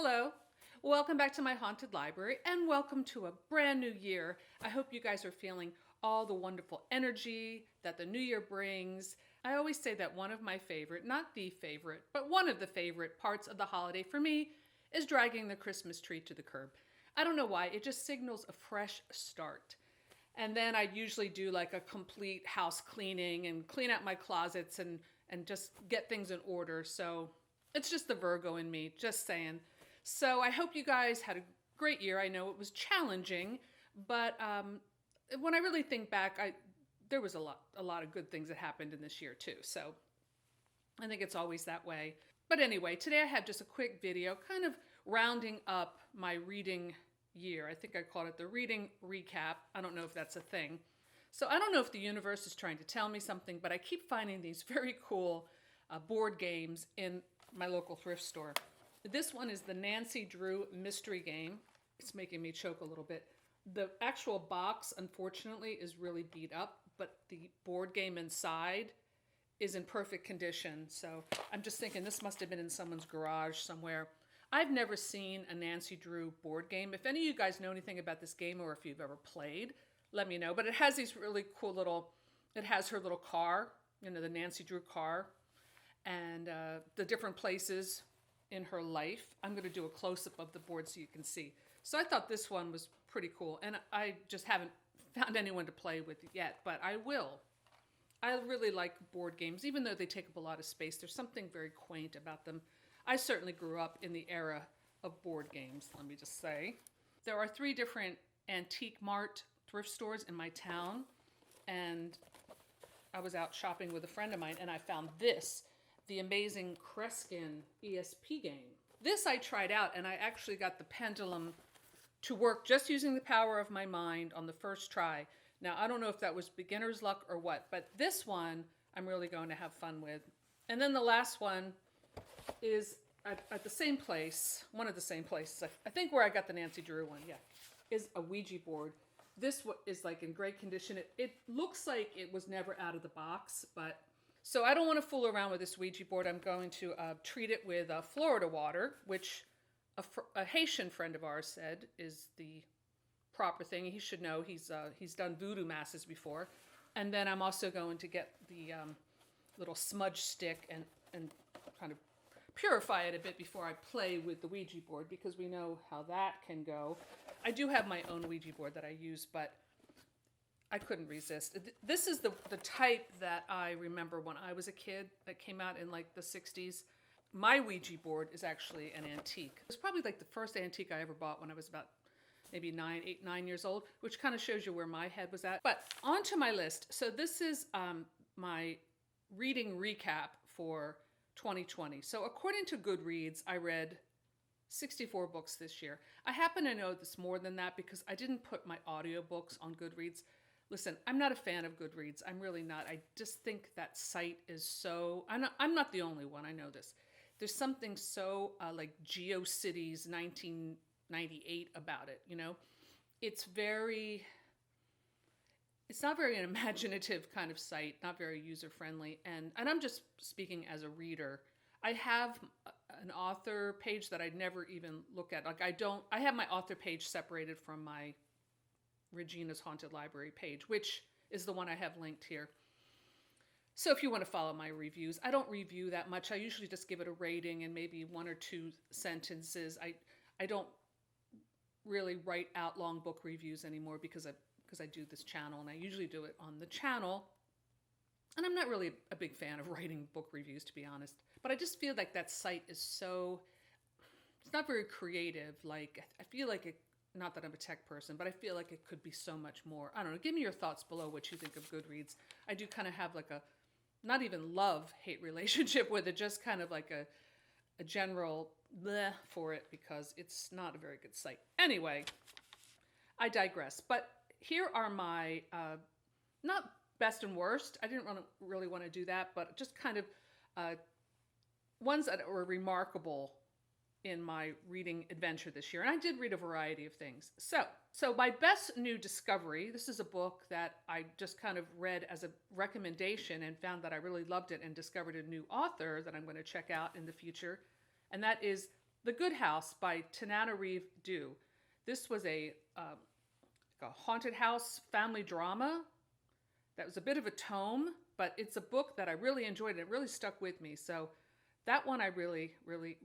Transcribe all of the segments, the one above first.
Hello, welcome back to my haunted library and welcome to a brand new year. I hope you guys are feeling all the wonderful energy that the new year brings. I always say that one of my favorite, not the favorite, but one of the favorite parts of the holiday for me is dragging the Christmas tree to the curb. I don't know why, it just signals a fresh start. And then I usually do like a complete house cleaning and clean out my closets and just get things in order. So it's just the Virgo in me, just saying. So I hope you guys had a great year. I know it was challenging, but when I really think back, there was a lot of good things that happened in this year too. So I think it's always that way. But anyway, today I have just a quick video kind of rounding up my reading year. I think I called it the reading recap. I don't know if that's a thing. So I don't know if the universe is trying to tell me something, but I keep finding these very cool board games in my local thrift store. This one is the Nancy Drew mystery game. It's making me choke a little bit. The actual box, unfortunately, is really beat up, but the board game inside is in perfect condition. So I'm just thinking this must have been in someone's garage somewhere. I've never seen a Nancy Drew board game. If any of you guys know anything about this game or if you've ever played, let me know. But it has these really cool it has her little car, the Nancy Drew car, and the different places in her life. I'm going to do a close-up of the board so you can see. So I thought this one was pretty cool, and I just haven't found anyone to play with yet, but I will. I really like board games, even though they take up a lot of space. There's something very quaint about them. I certainly grew up in the era of board games, let me just say. There are 3 different Antique Mart thrift stores in my town, and I was out shopping with a friend of mine, and I found this, the amazing Kreskin ESP game. This I tried out, and I actually got the pendulum to work just using the power of my mind on the first try. Now, I don't know if that was beginner's luck or what, but this one I'm really going to have fun with. And then the last one is at the same place, one of the same places, I think where I got the Nancy Drew one, yeah, is a Ouija board. This is like in great condition. It looks like it was never out of the box, but so I don't want to fool around with this Ouija board. I'm going to treat it with Florida water, which a Haitian friend of ours said is the proper thing. He should know. He's done voodoo masses before. And then I'm also going to get the little smudge stick and kind of purify it a bit before I play with the Ouija board, because we know how that can go. I do have my own Ouija board that I use, but I couldn't resist. This is the type that I remember when I was a kid, that came out in like the 60s. My Ouija board is actually an antique. It was probably like the first antique I ever bought when I was about maybe 8, 9 years old, which kind of shows you where my head was at. But on to my list. So this is my reading recap for 2020. So according to GoodReads, I read 64 books this year. I happen to know this more than that because I didn't put my audiobooks on GoodReads. Listen, I'm not a fan of GoodReads. I'm really not. I just think that site is so... I'm not the only one. I know this. There's something so like GeoCities 1998 about it, It's not very an imaginative kind of site, not very user-friendly. And I'm just speaking as a reader. I have an author page that I'd never even look at. Like I have my author page separated from my Regina's Haunted Library page, which is the one I have linked here. So if you want to follow my reviews, I don't review that much. I usually just give it a rating and maybe 1 or 2 sentences. I don't really write out long book reviews anymore because I do this channel, and I usually do it on the channel. And I'm not really a big fan of writing book reviews, to be honest. But I just feel like that site is it's not very creative. Like, I feel like it, not that I'm a tech person, but I feel like it could be so much more. I don't know. Give me your thoughts below what you think of GoodReads. I do kind of have like a, not even love-hate relationship with it, just kind of like a general bleh for it because it's not a very good site. Anyway, I digress. But here are my, not best and worst. I didn't really want to do that, but just kind of ones that were remarkable in my reading adventure this year. And I did read a variety of things. So my best new discovery, this is a book that I just kind of read as a recommendation and found that I really loved it and discovered a new author that I'm going to check out in the future. And that is The Good House by Tananarive. This was a haunted house family drama that was a bit of a tome, but it's a book that I really enjoyed and it really stuck with me. So that one I really, really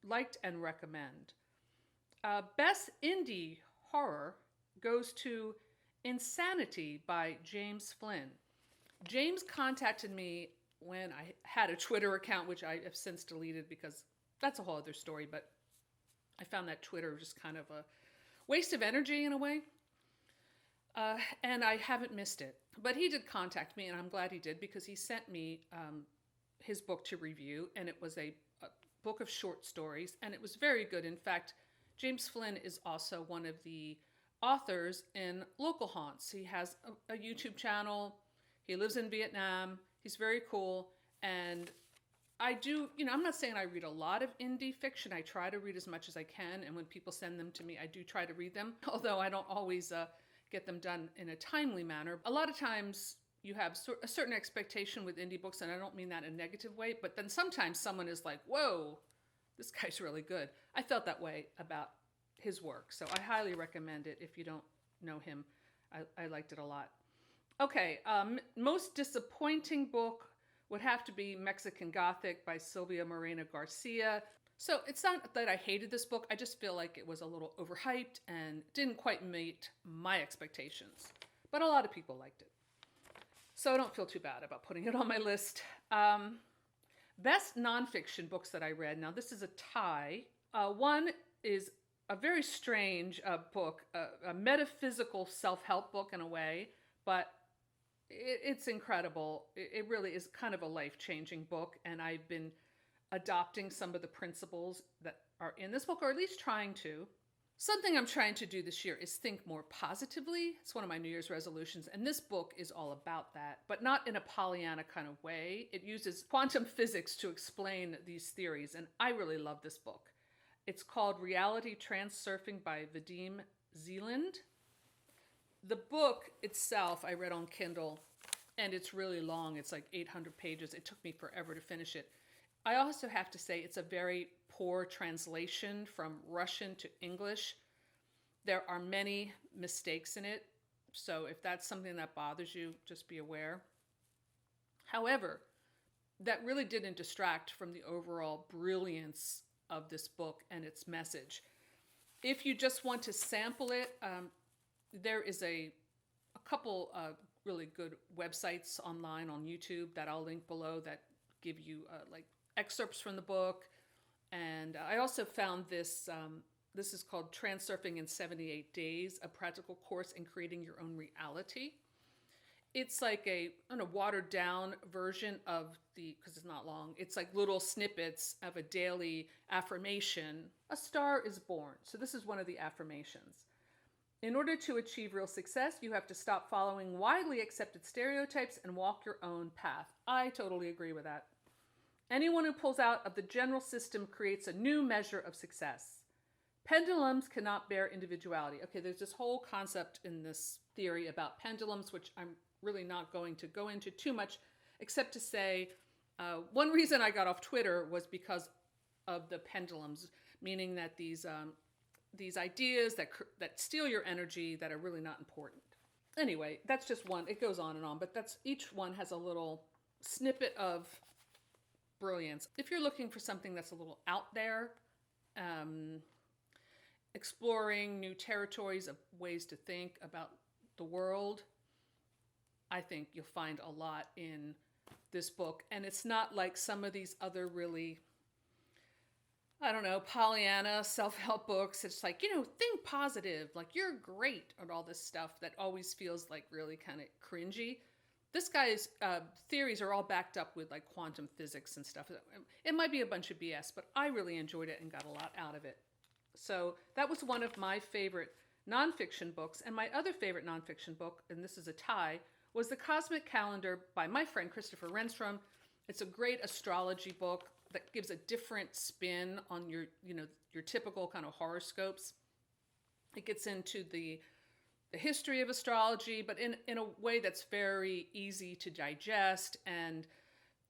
liked and recommend. Best indie horror goes to Insanity by James Flynn. James contacted me when I had a Twitter account, which I have since deleted because that's a whole other story, but I found that Twitter just kind of a waste of energy in a way. And I haven't missed it. But he did contact me, and I'm glad he did, because he sent me his book to review, and it was a book of short stories, and it was very good. In fact, James Flynn is also one of the authors in Local Haunts. He has a YouTube channel. He lives in Vietnam. He's very cool. And I do, I'm not saying I read a lot of indie fiction. I try to read as much as I can. And when people send them to me, I do try to read them, although I don't always get them done in a timely manner. A lot of times you have a certain expectation with indie books, and I don't mean that in a negative way, but then sometimes someone is like, whoa, this guy's really good. I felt that way about his work, so I highly recommend it if you don't know him. I liked it a lot. Okay, most disappointing book would have to be Mexican Gothic by Silvia Morena-Garcia. So it's not that I hated this book, I just feel like it was a little overhyped and didn't quite meet my expectations. But a lot of people liked it. So I don't feel too bad about putting it on my list. Best nonfiction books that I read. Now this is a tie. One is a very strange book, a metaphysical self-help book in a way, but it's incredible. It really is kind of a life-changing book, and I've been adopting some of the principles that are in this book, or at least trying to. Something I'm trying to do this year is think more positively. It's one of my New Year's resolutions, and this book is all about that, but not in a Pollyanna kind of way. It uses quantum physics to explain these theories, and I really love this book. It's called Reality Transurfing by Vadim, Zeland. The book itself I read on Kindle, and it's really long. It's like 800 pages. It took me forever to finish it. I also have to say it's a very poor translation from Russian to English. There are many mistakes in it, so if that's something that bothers you, just be aware. However, that really didn't distract from the overall brilliance of this book and its message. If you just want to sample it, there is a couple really good websites online on YouTube that I'll link below that give you like excerpts from the book. And I also found this, this is called Transurfing in 78 Days, a practical course in creating your own reality. It's like a watered down version of because it's not long, it's like little snippets of a daily affirmation. A star is born. So this is one of the affirmations. In order to achieve real success, you have to stop following widely accepted stereotypes and walk your own path. I totally agree with that. Anyone who pulls out of the general system creates a new measure of success. Pendulums cannot bear individuality. Okay, there's this whole concept in this theory about pendulums, which I'm really not going to go into too much, except to say one reason I got off Twitter was because of the pendulums, meaning that these ideas that steal your energy that are really not important. Anyway, that's just one. It goes on and on, but each one has a little snippet of brilliance. If you're looking for something that's a little out there, exploring new territories of ways to think about the world, I think you'll find a lot in this book. And it's not like some of these other really, I don't know, Pollyanna self-help books. It's like, think positive, like you're great, and all this stuff that always feels like really kind of cringy. This guy's theories are all backed up with like quantum physics and stuff. It might be a bunch of BS, but I really enjoyed it and got a lot out of it. So that was one of my favorite nonfiction books. And my other favorite nonfiction book, and this is a tie, was The Cosmic Calendar by my friend Christopher Renstrom. It's a great astrology book that gives a different spin on your typical kind of horoscopes. It gets into the history of astrology, but in a way that's very easy to digest, and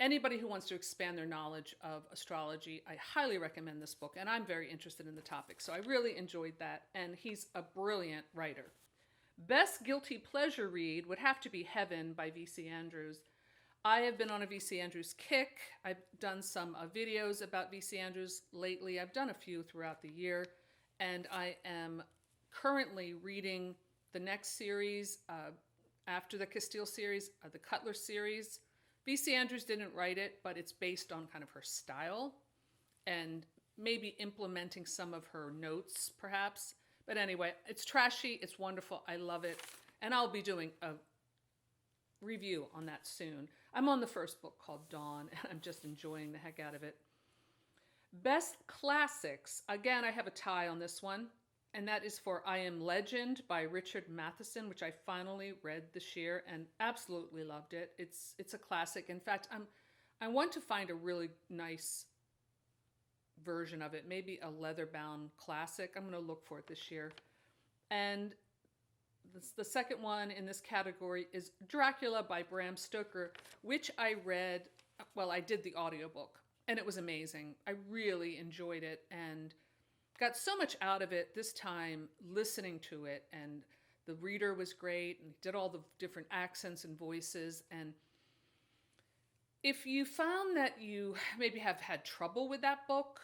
anybody who wants to expand their knowledge of astrology, I highly recommend this book. And I'm very interested in the topic. So I really enjoyed that. And he's a brilliant writer. Best guilty pleasure read would have to be Heaven by V.C. Andrews. I have been on a V.C. Andrews kick. I've done some videos about V.C. Andrews lately. I've done a few throughout the year. And I am currently reading the next series after the Castile series, the Cutler series. V.C. Andrews didn't write it, but it's based on kind of her style and maybe implementing some of her notes, perhaps. But anyway, it's trashy. It's wonderful. I love it. And I'll be doing a review on that soon. I'm on the first book called Dawn, and I'm just enjoying the heck out of it. Best classics. Again, I have a tie on this one, and that is for I Am Legend by Richard Matheson, which I finally read this year and absolutely loved it. It's a classic. In fact, I want to find a really nice version of it, maybe a leather-bound classic. I'm going to look for it this year. And the second one in this category is Dracula by Bram Stoker, which I read, well, I did the audiobook, and it was amazing. I really enjoyed it and got so much out of it this time listening to it. And the reader was great and did all the different accents and voices. And if you found that you maybe have had trouble with that book,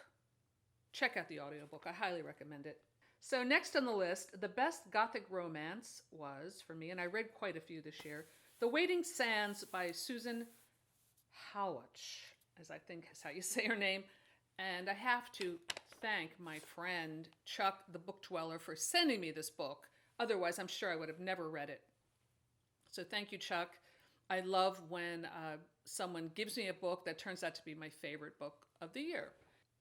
check out the audiobook. I highly recommend it. So next on the list, the best Gothic romance was, for me, and I read quite a few this year, The Waiting Sands by Susan Howatch, as I think is how you say her name. And I have to thank my friend Chuck, the book dweller, for sending me this book. Otherwise, I'm sure I would have never read it. So thank you, Chuck. I love when someone gives me a book that turns out to be my favorite book of the year.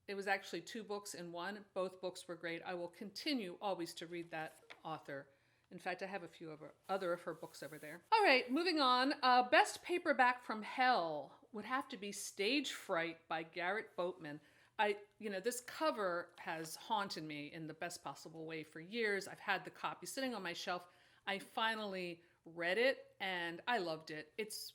It was actually 2 books in one. Both books were great. I will continue always to read that author. In fact, I have a few of other of her books over there. All right, moving on. Best paperback from hell would have to be Stage Fright by Garrett Boatman. This cover has haunted me in the best possible way for years. I've had the copy sitting on my shelf. I finally read it and I loved it. It's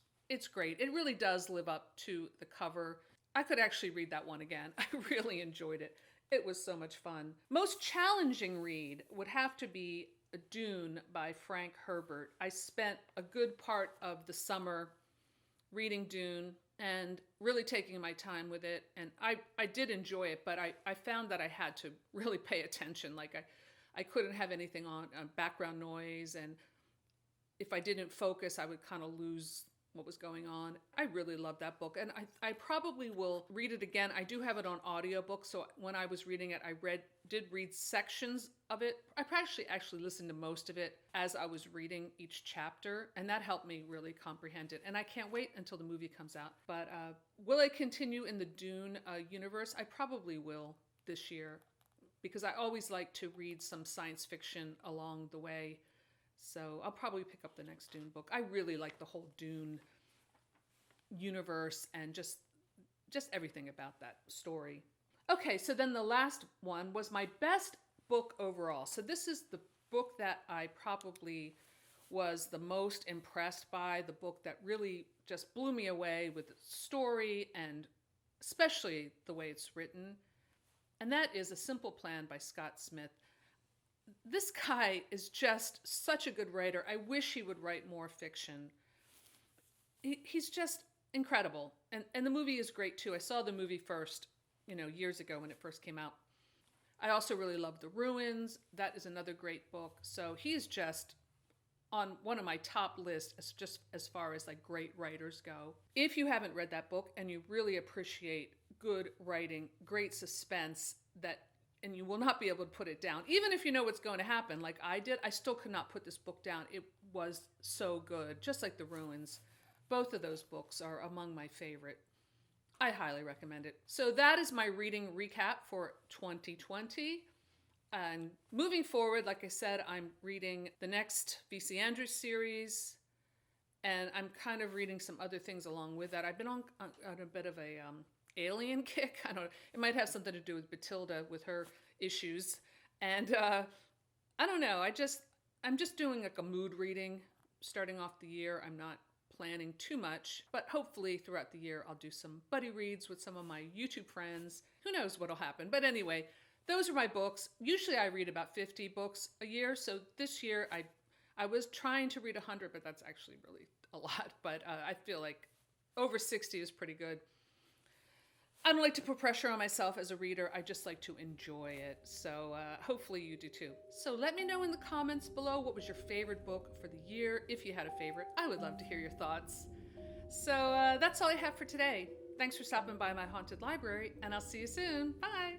great. It really does live up to the cover. I could actually read that one again. I really enjoyed it. It was so much fun. Most challenging read would have to be Dune by Frank Herbert. I spent a good part of the summer reading Dune and really taking my time with it. And I did enjoy it, but I found that I had to really pay attention. Like I couldn't have anything on background noise. And if I didn't focus, I would kind of lose what was going on. I really love that book. And I probably will read it again. I do have it on audiobook. So when I was reading it, I did read sections of it. I actually listened to most of it as I was reading each chapter. And that helped me really comprehend it. And I can't wait until the movie comes out. But will I continue in the Dune universe? I probably will this year because I always like to read some science fiction along the way. So I'll probably pick up the next Dune book. I really like the whole Dune universe and just everything about that story. Okay, so then the last one was my best book overall. So this is the book that I probably was the most impressed by, the book that really just blew me away with the story and especially the way it's written. And that is A Simple Plan by Scott Smith. This guy is just such a good writer. I wish he would write more fiction. He's just incredible. And the movie is great too. I saw the movie first, years ago when it first came out. I also really love The Ruins. That is another great book. So he's just on one of my top lists as far as like great writers go. If you haven't read that book and you really appreciate good writing, great suspense, and you will not be able to put it down. Even if you know what's going to happen, like I did, I still could not put this book down. It was so good, just like The Ruins. Both of those books are among my favorite. I highly recommend it. So that is my reading recap for 2020. And moving forward, like I said, I'm reading the next V.C. Andrews series, and I'm kind of reading some other things along with that. I've been on a bit of a alien kick. I don't know. It might have something to do with Batilda with her issues. And I don't know. I'm just doing like a mood reading starting off the year. I'm not planning too much, but hopefully throughout the year I'll do some buddy reads with some of my YouTube friends. Who knows what'll happen. But anyway, those are my books. Usually I read about 50 books a year. So this year I was trying to read 100, but that's actually really a lot. But I feel like over 60 is pretty good. I don't like to put pressure on myself as a reader. I just like to enjoy it. So hopefully you do too. So let me know in the comments below what was your favorite book for the year. If you had a favorite, I would love to hear your thoughts. So that's all I have for today. Thanks for stopping by my haunted library, and I'll see you soon. Bye.